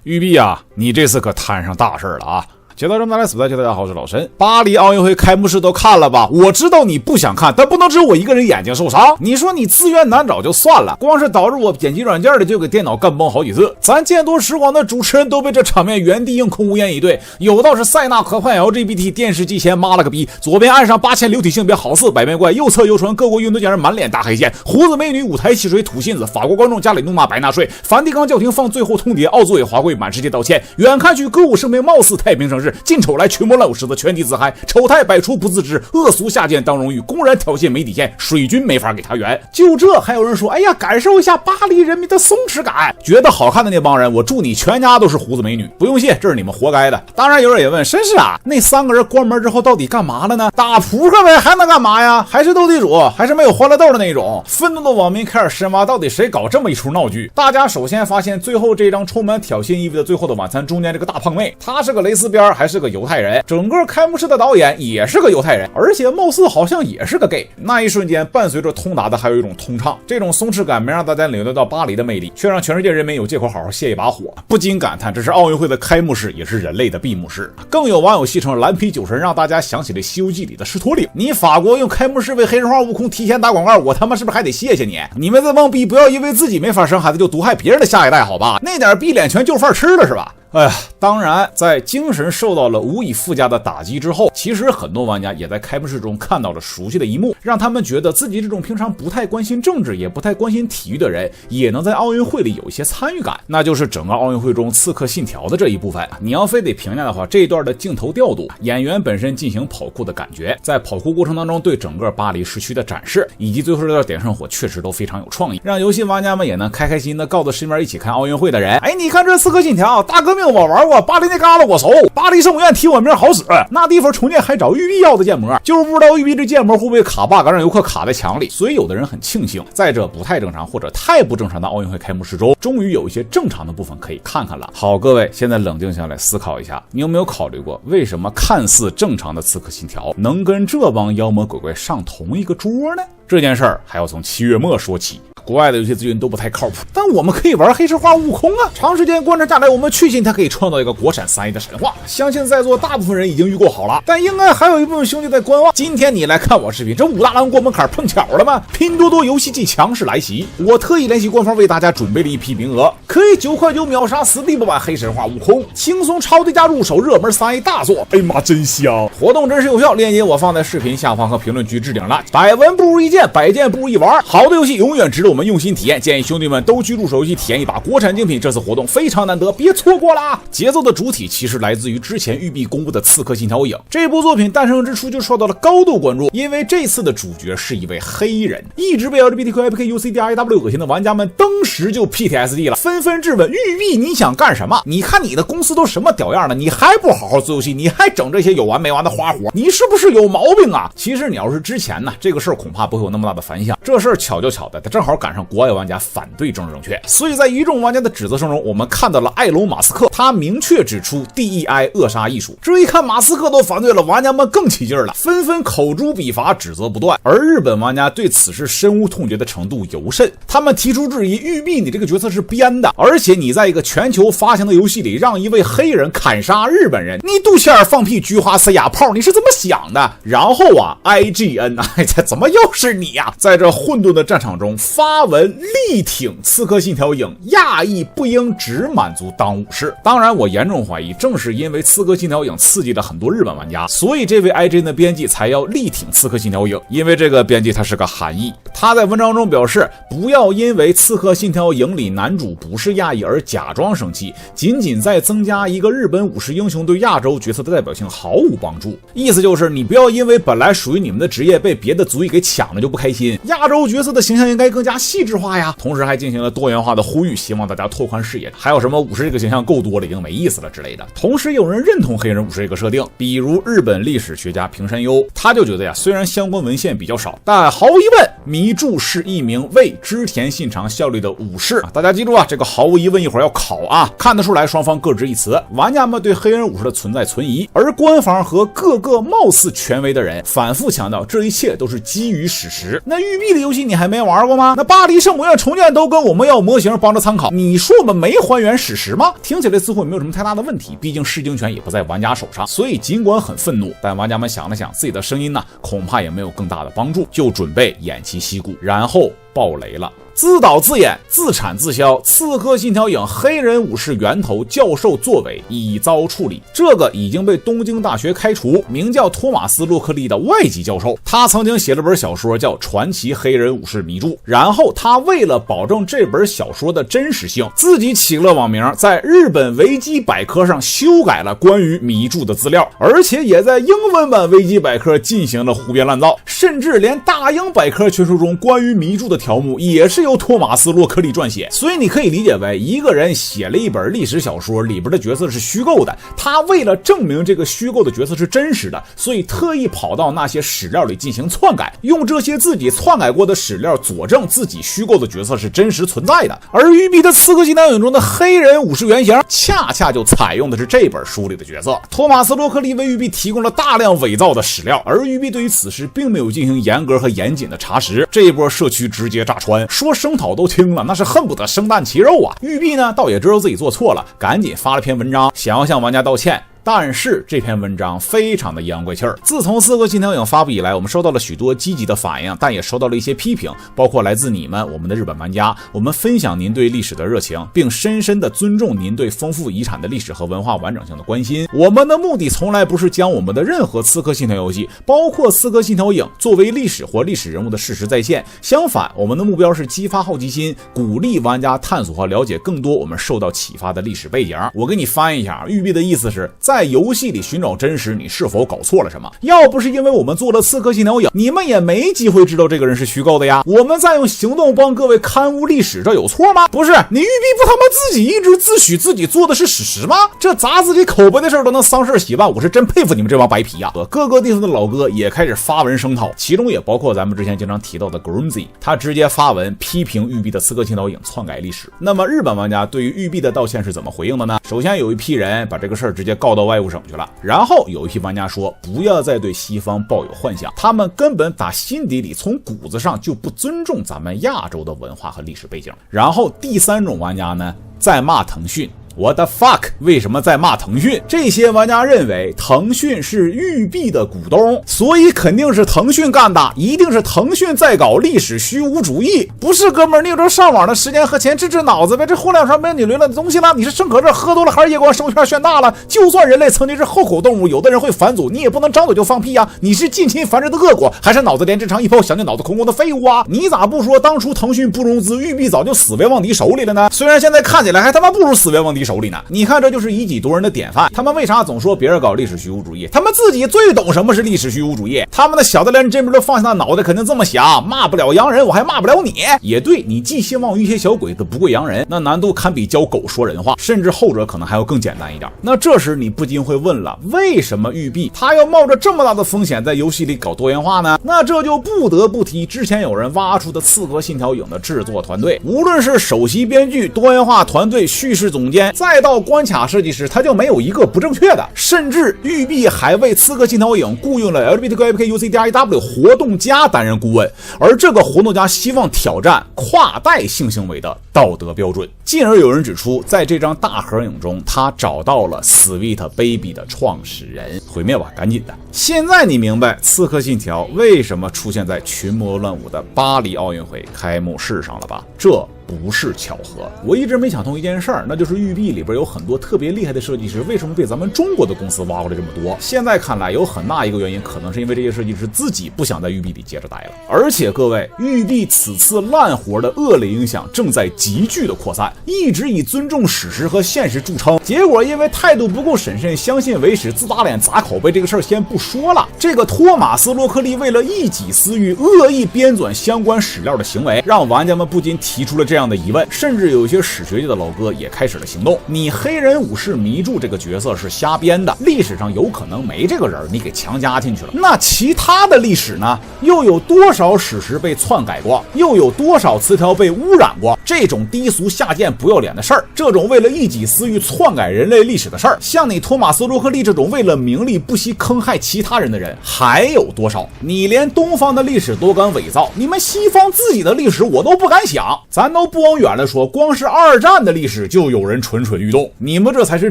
玉碧啊，你这次可摊上大事了啊！接到这么大来死大家好，我是老申。巴黎奥运会开幕式都看了吧？我知道你不想看，但不能只有我一个人眼睛受伤。你说你资源难找就算了，光是导致我剪辑软件的就给电脑干崩好几次。咱见多识广的主持人都被这场面原地硬空无言以对。有道是塞纳河畔 LGBT 电视机前妈了个逼，左边岸上8000流体性别好似百变怪，右侧游船各国运动健儿满脸大黑线，胡子美女舞台戏水土信子，法国观众家里怒骂白纳税，梵蒂冈教廷放最后通牒，奥组委华贵满世界道歉，远看去歌舞升平貌似太平盛世，近瞅来群魔乱舞狮子全体自嗨，丑态百出不自知，恶俗下贱当荣誉，公然挑衅没底线，水军没法给他圆。就这还有人说，哎呀，感受一下巴黎人民的松弛感，觉得好看的那帮人，我祝你全家都是胡子美女，不用谢，这是你们活该的。当然有人也问，绅士啊，那3个人关门之后到底干嘛了呢？打扑克呗，还能干嘛呀？还是斗地主，还是没有欢乐豆的那种。愤怒的网民开始深挖，到底谁搞这么一出闹剧？大家首先发现最后这张充满挑衅意味的最后的晚餐中间这个大胖妹，她是个蕾丝边还是个犹太人，整个开幕式的导演也是个犹太人，而且貌似好像也是个 gay。 那一瞬间伴随着通达的还有一种通畅，这种松弛感没让大家领略到巴黎的魅力，却让全世界人民有借口好好泄一把火。不禁感叹，这是奥运会的开幕式，也是人类的闭幕式。更有网友戏称蓝皮酒神让大家想起了西游记里的狮驼岭。你法国用开幕式为黑神话悟空提前打广告，我他妈是不是还得谢谢你？你们这帮逼不要因为自己没法生孩子就毒害别人的下一代好吧？那点逼脸全就饭吃了是吧？哎呀，当然在精神受到了无以复加的打击之后，其实很多玩家也在开幕式中看到了熟悉的一幕，让他们觉得自己这种平常不太关心政治也不太关心体育的人，也能在奥运会里有一些参与感。那就是整个奥运会中刺客信条的这一部分。你要非得评价的话，这一段的镜头调度，演员本身进行跑酷的感觉，在跑酷过程当中对整个巴黎市区的展示，以及最后这段点上火确实都非常有创意，让游戏玩家们也能开开心的告诉身边一起看奥运会的人，哎，你看这刺客信条大革命我玩过，巴黎那旮旯我熟，巴黎圣母院提我名好使，那地方重建还找玉碧要的建模，就是不知道玉碧这建模会不会卡 bug 让游客卡在墙里。所以有的人很庆幸，在这不太正常或者太不正常的奥运会开幕式中，终于有一些正常的部分可以看看了。好，各位现在冷静下来思考一下，你有没有考虑过，为什么看似正常的刺客信条能跟这帮妖魔鬼怪上同一个桌呢？这件事儿还要从7月末说起。国外的游戏资源都不太靠谱，但我们可以玩黑神话悟空啊！长时间观察下来，我们确信它可以创造一个国产3A的神话。相信在座大部分人已经预购好了，但应该还有一部分兄弟在观望。今天你来看我视频，这武大郎过门槛碰巧了吗？拼多多游戏季强势来袭，我特意联系官方为大家准备了一批名额，可以9块9秒杀 Steam 版黑神话悟空，轻松超低价入手热门3A 大作。哎妈，真香！活动真实有效，链接我放在视频下方和评论区置顶了。百闻不如一见，百见不如一玩，好的游戏永远值得我们用心体验。建议兄弟们都去入手游戏体验一把国产精品，这次活动非常难得，别错过啦！节奏的主体其实来自于之前育碧公布的《刺客信条影》，这部作品诞生之初就受到了高度关注，因为这次的主角是一位黑人，一直被 LGBTQ、IPK、UCDIW 恶心的玩家们当时就 PTSD 了，纷纷质问育碧你想干什么？你看你的公司都什么屌样了，你还不好好做游戏，你还整这些有完没完的花活，你是不是有毛病啊？其实你要是之前呢，这个事儿恐怕不会有那么大的反响，这事儿巧就巧的，它正好赶上国外玩家反对政治正确，所以在一众玩家的指责声中，我们看到了埃隆·马斯克，他明确指出 DEI 扼杀艺术。这一看马斯克都反对了，玩家们更起劲了，纷纷口诛笔伐，指责不断。而日本玩家对此事深恶痛绝的程度尤甚，他们提出质疑，育碧你这个角色是编的，而且你在一个全球发行的游戏里让一位黑人砍杀日本人，你肚脐眼放屁菊花塞哑炮，你是怎么想的？然后啊 IGN 哎，这怎么又是你呀？在这混沌的战场中发文力挺刺客信条影，亚裔不应只满足当武士。当然我严重怀疑，正是因为刺客信条影刺激了很多日本玩家，所以这位 IGN 的编辑才要力挺刺客信条影。因为这个编辑他是个韩裔，他在文章中表示，不要因为刺客信条影里男主不是亚裔而假装生气，仅仅在增加一个日本武士英雄对亚洲角色的代表性毫无帮助。意思就是你不要因为本来属于你们的职业被别的族裔给抢了就不开心，亚洲角色的形象应该更加细致化呀。同时还进行了多元化的呼吁，希望大家拓宽视野，还有什么武士这个形象够多了已经没意思了之类的。同时有人认同黑人武士这个设定，比如日本历史学家平山优，他就觉得呀，虽然相关文献比较少，但毫无疑问迷柱是一名为织田信长效力的武士。大家记住啊，这个毫无疑问一会儿要考啊，看得出来双方各执一词，玩家们对黑人武士的存在存疑，而官方和各个貌似权威的人反复强调这一切都是基于史实。那育碧的游戏你还没玩过吗？那巴黎圣母院重建都跟我们要模型帮着参考，你说我们没还原史实吗？听起来似乎也没有什么太大的问题，毕竟视听权也不在玩家手上，所以尽管很愤怒，但玩家们想了想自己的声音呢，恐怕也没有更大的帮助，就准备偃旗息鼓，然后爆雷了。自导自演自产自销，刺客信条影黑人武士源头教授作伪已遭处理。这个已经被东京大学开除，名叫托马斯·洛克利的外籍教授，他曾经写了本小说叫《传奇黑人武士迷著》，然后他为了保证这本小说的真实性，自己起了网名，在日本维基百科上修改了关于迷著的资料，而且也在英文版维基百科进行了胡编乱造，甚至连大英百科全书中关于迷著的条目也是由托马斯·洛克利撰写。所以你可以理解为一个人写了一本历史小说，里边的角色是虚构的，他为了证明这个虚构的角色是真实的，所以特意跑到那些史料里进行篡改，用这些自己篡改过的史料佐证自己虚构的角色是真实存在的。而育碧的刺客信条影中的黑人武士原型恰恰就采用的是这本书里的角色。托马斯·洛克利为育碧提供了大量伪造的史料，而育碧对于此事并没有进行严格和严谨的查实，这一波社区直接炸穿，说声讨都听了，那是恨不得生蛋其肉啊！育碧呢，倒也知道自己做错了，赶紧发了篇文章，想要向玩家道歉。但是这篇文章非常的洋怪气儿。自从刺客信条影发布以来，我们收到了许多积极的反应，但也收到了一些批评，包括来自你们，我们的日本玩家。我们分享您对历史的热情，并深深的尊重您对丰富遗产的历史和文化完整性的关心。我们的目的从来不是将我们的任何刺客信条游戏，包括刺客信条影，作为历史或历史人物的事实再现。相反，我们的目标是激发好奇心，鼓励玩家探索和了解更多我们受到启发的历史背景。我给你翻译一下，育碧的意思是，在游戏里寻找真实，你是否搞错了什么？要不是因为我们做了刺客信条影，你们也没机会知道这个人是虚构的呀。我们在用行动帮各位勘误历史，这有错吗？不是，你育碧不他妈自己一直自诩自己做的是史实吗？这砸自己口碑的事儿都能丧事喜办，我是真佩服你们这帮白皮呀！各个地方的老哥也开始发文声讨，其中也包括咱们之前经常提到的 Grunzy， 他直接发文批评育碧的刺客信条影篡改历史。那么日本玩家对于育碧的道歉是怎么回应的呢？首先有一批人把这个事儿直接告到外务省去了，然后有一批玩家说不要再对西方抱有幻想，他们根本打心底里从骨子上就不尊重咱们亚洲的文化和历史背景。然后第三种玩家呢，在骂腾讯。What the fuck？ 为什么在骂腾讯？这些玩家认为腾讯是育碧的股东，所以肯定是腾讯干的，一定是腾讯在搞历史虚无主义。不是哥们儿，你有这上网的时间和钱，治脑子呗。这互联网上没有你流量的东西了，你是生可乐喝多了还是夜光生物圈炫大了？就算人类曾经是后口动物，有的人会返祖，你也不能张嘴就放屁啊！你是近亲繁殖的恶果，还是脑子连正常一泡想就脑子空空的废物啊？你咋不说当初腾讯不融资，育碧早就死为旺迪手里了呢？虽然现在看起来还他妈不如死为旺迪手里呢。你看，这就是以己度人的典范。他们为啥总说别人搞历史虚无主义？他们自己最懂什么是历史虚无主义。他们的小的连这边都放下那脑袋，肯定这么想：骂不了洋人，我还骂不了你。也对，你寄希望于一些小鬼子，不贵洋人，那难度堪比教狗说人话，甚至后者可能还要更简单一点。那这时你不禁会问了，为什么育碧他要冒着这么大的风险在游戏里搞多元化呢？那这就不得不提之前有人挖出的刺客信条影的制作团队，无论是首席编剧、多元化团队、叙事总监，再到关卡设计师，他就没有一个不正确的。甚至育碧还为刺客信条影雇佣了 LGBTQIAPK+UCDIW 活动家担任顾问，而这个活动家希望挑战跨代性行为的道德标准。进而有人指出，在这张大合影中，他找到了 Sweet Baby 的创始人。毁灭吧，赶紧的！现在你明白刺客信条为什么出现在群魔乱舞的巴黎奥运会开幕式上了吧？这不是巧合。我一直没想通一件事儿，那就是育碧里边有很多特别厉害的设计师，为什么被咱们中国的公司挖过来这么多？现在看来有很大一个原因，可能是因为这些设计师自己不想在育碧里接着待了。而且各位，育碧此次烂活的恶劣影响正在急剧的扩散，一直以尊重史实和现实著称，结果因为态度不够审慎，相信为实，自打脸砸口碑这个事儿先不说了，这个托马斯·洛克利为了一己私欲恶意编纂相关史料的行为，让玩家们不禁提出了这样的疑问，甚至有一些史学界的老哥也开始了行动。你黑人武士迷著这个角色是瞎编的，历史上有可能没这个人，你给强加进去了。那其他的历史呢？又有多少史实被篡改过？又有多少词条被污染过？这种低俗下贱不要脸的事儿，这种为了一己私欲篡改人类历史的事儿，像你托马斯·洛克利这种为了名利不惜坑害其他人的人还有多少？你连东方的历史都敢伪造，你们西方自己的历史我都不敢想。咱都不往远了说，光是2战的历史就有人蠢蠢欲动，你们这才是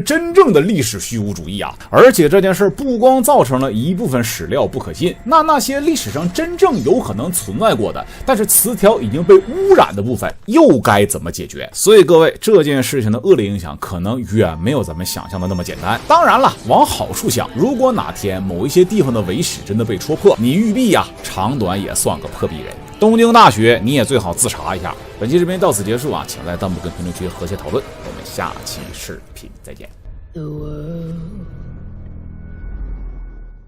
真正的历史虚无主义啊！而且这件事不光造成了一部分史料不可信，那些历史上真正有可能存在过的，但是词条已经被污染的部分又该怎么解决？所以各位，这件事情的恶劣影响可能远没有咱们想象的那么简单。当然了，往好处想，如果哪天某一些地方的伪史真的被戳破，你玉璧长短也算个破壁人。东京大学你也最好自查一下。本期视频到此结束请在弹幕跟评论区和谐讨论，我们下期视频再见。